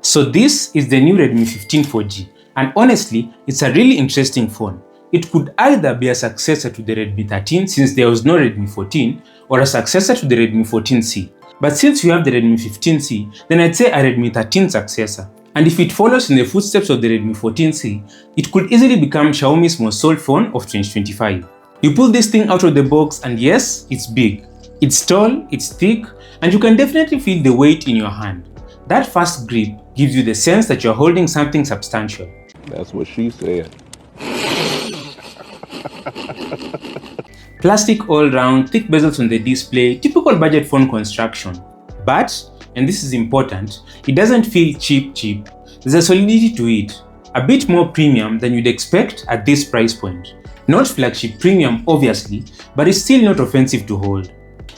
So this is the new Redmi 15 4G, and honestly, it's a really interesting phone. It could either be a successor to the Redmi 13 since there was no Redmi 14, or a successor to the Redmi 14C. But since we have the Redmi 15C, then I'd say a Redmi 13 successor. And if it follows in the footsteps of the Redmi 14C, it could easily become Xiaomi's most sold phone of 2025. You pull this thing out of the box and yes, it's big. It's tall, it's thick, and you can definitely feel the weight in your hand. That fast grip gives you the sense that you're holding something substantial. That's what she said. Plastic all round, thick bezels on the display, typical budget phone construction. But, and this is important, it doesn't feel cheap. There's a solidity to it, a bit more premium than you'd expect at this price point. Not flagship premium obviously, but it's still not offensive to hold.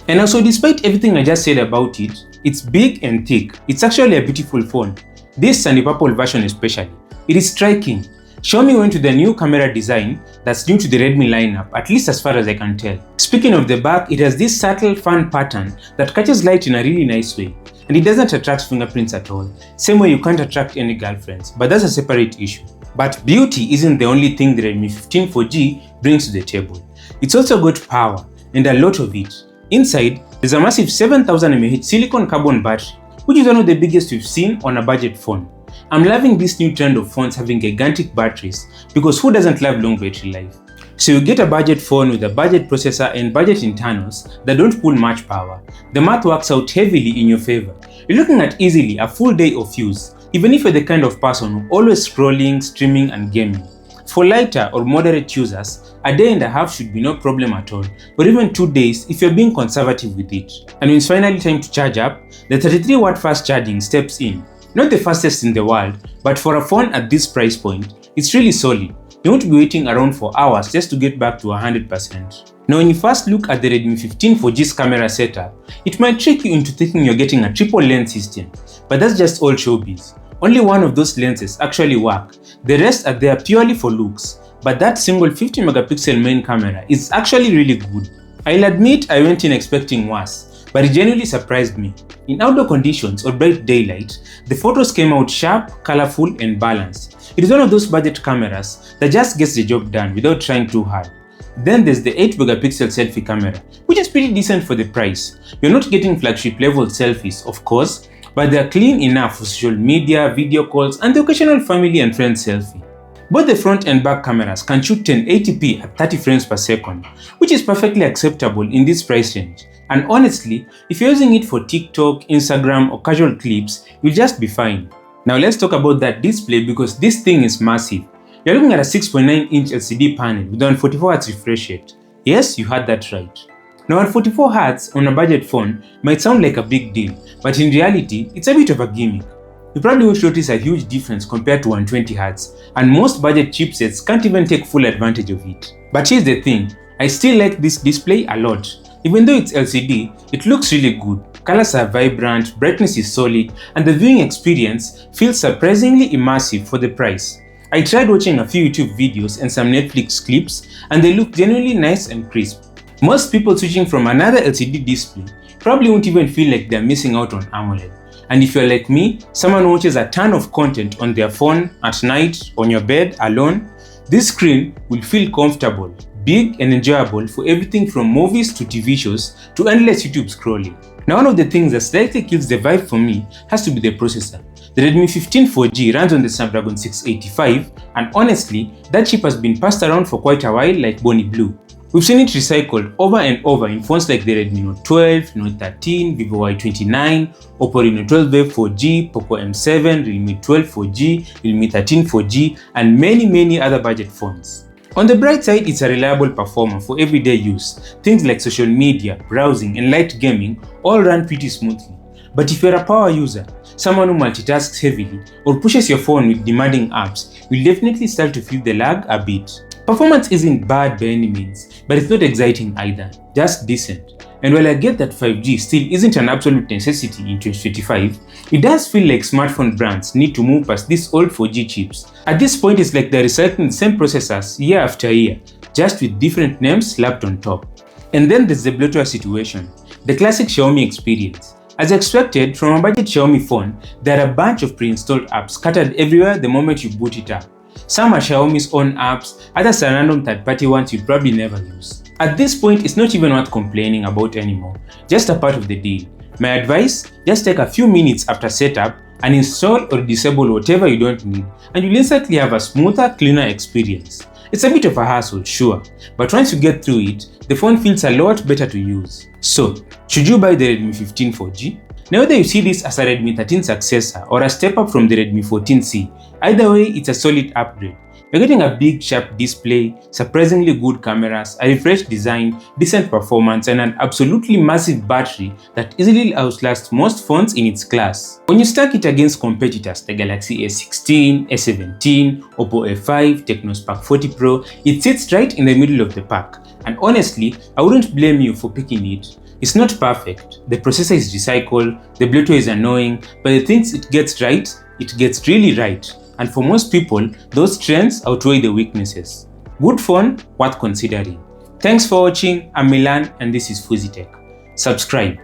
And also, despite everything I just said about it, it's big and thick. It's actually a beautiful phone. This sandy purple version especially. It is striking. Xiaomi went to the new camera design that's new to the Redmi lineup, at least as far as I can tell. Speaking of the back, it has this subtle fun pattern that catches light in a really nice way. And it doesn't attract fingerprints at all. Same way you can't attract any girlfriends, but that's a separate issue. But beauty isn't the only thing the Redmi 15 4G brings to the table. It's also got power, and a lot of it. Inside, there's a massive 7000 mAh silicon carbon battery, which is one of the biggest we've seen on a budget phone. I'm loving this new trend of phones having gigantic batteries, because who doesn't love long battery life? So you get a budget phone with a budget processor and budget internals that don't pull much power. The math works out heavily in your favor. You're looking at easily a full day of use, even if you're the kind of person who always scrolling, streaming and gaming. For lighter or moderate users, a day and a half should be no problem at all, or even 2 days if you're being conservative with it. And when it's finally time to charge up, the 33-watt fast charging steps in. Not the fastest in the world, but for a phone at this price point, it's really solid. You won't be waiting around for hours just to get back to 100%. Now when you first look at the Redmi 15 4G's camera setup, it might trick you into thinking you're getting a triple lens system, but that's just all showbiz. Only one of those lenses actually work, the rest are there purely for looks, but that single 50 megapixel main camera is actually really good. I'll admit I went in expecting worse, but it genuinely surprised me. In outdoor conditions or bright daylight, the photos came out sharp, colorful and balanced. It is one of those budget cameras that just gets the job done without trying too hard. Then there's the 8 megapixel selfie camera, which is pretty decent for the price. You're not getting flagship level selfies, of course, but they're clean enough for social media, video calls and the occasional family and friends selfie. Both the front and back cameras can shoot 1080p at 30 frames per second, which is perfectly acceptable in this price range. And honestly, if you're using it for TikTok, Instagram or casual clips, you'll just be fine. Now let's talk about that display because this thing is massive. You're looking at a 6.9-inch LCD panel with 144Hz refresh rate. Yes, you heard that right. Now 144Hz on a budget phone might sound like a big deal, but in reality, it's a bit of a gimmick. You probably won't notice a huge difference compared to 120Hz, and most budget chipsets can't even take full advantage of it. But here's the thing, I still like this display a lot. Even though it's LCD, it looks really good. Colors are vibrant, brightness is solid, and the viewing experience feels surprisingly immersive for the price. I tried watching a few YouTube videos and some Netflix clips, and they look genuinely nice and crisp. Most people switching from another LCD display probably won't even feel like they're missing out on AMOLED. And if you're like me, someone who watches a ton of content on their phone, at night, on your bed, alone, this screen will feel comfortable, big and enjoyable for everything from movies to TV shows to endless YouTube scrolling. Now one of the things that slightly kills the vibe for me has to be the processor. The Redmi 15 4G runs on the Snapdragon 685 and honestly, that chip has been passed around for quite a while like Bonnie Blue. We've seen it recycled over and over in phones like the Redmi Note 12, Note 13, Vivo Y29, Oppo Reno 12 4G, Poco M7, Realme 12 4G, Realme 13 4G, and many other budget phones. On the bright side, it's a reliable performer for everyday use. Things like social media, browsing, and light gaming all run pretty smoothly. But if you're a power user, someone who multitasks heavily, or pushes your phone with demanding apps, you'll definitely start to feel the lag a bit. Performance isn't bad by any means, but it's not exciting either, just decent. And while I get that 5G still isn't an absolute necessity in 2025, it does feel like smartphone brands need to move past these old 4G chips. At this point, it's like they're recycling the same processors year after year, just with different names slapped on top. And then there's the bloatware situation, the classic Xiaomi experience. As expected, from a budget Xiaomi phone, there are a bunch of pre-installed apps scattered everywhere the moment you boot it up. Some are Xiaomi's own apps, others are random third-party ones you'd probably never use. At this point, it's not even worth complaining about anymore, just a part of the deal. My advice, just take a few minutes after setup and install or disable whatever you don't need, and you'll instantly have a smoother, cleaner experience. It's a bit of a hassle, sure, but once you get through it, the phone feels a lot better to use. So, should you buy the Redmi 15 4G? Now whether you see this as a Redmi 13 successor or a step up from the Redmi 14C, either way it's a solid upgrade. You're getting a big sharp display, surprisingly good cameras, a refreshed design, decent performance, and an absolutely massive battery that easily outlasts most phones in its class. When you stack it against competitors, the Galaxy S16, S17, Oppo A5, Tecno Spark 40 Pro, it sits right in the middle of the pack. And honestly, I wouldn't blame you for picking it. It's not perfect, the processor is recycled, the Bloatware is annoying, but the things it gets right, it gets really right. And for most people, those strengths outweigh the weaknesses. Good phone, worth considering. Thanks for watching. I'm Milan and this is Fuzitech. Subscribe.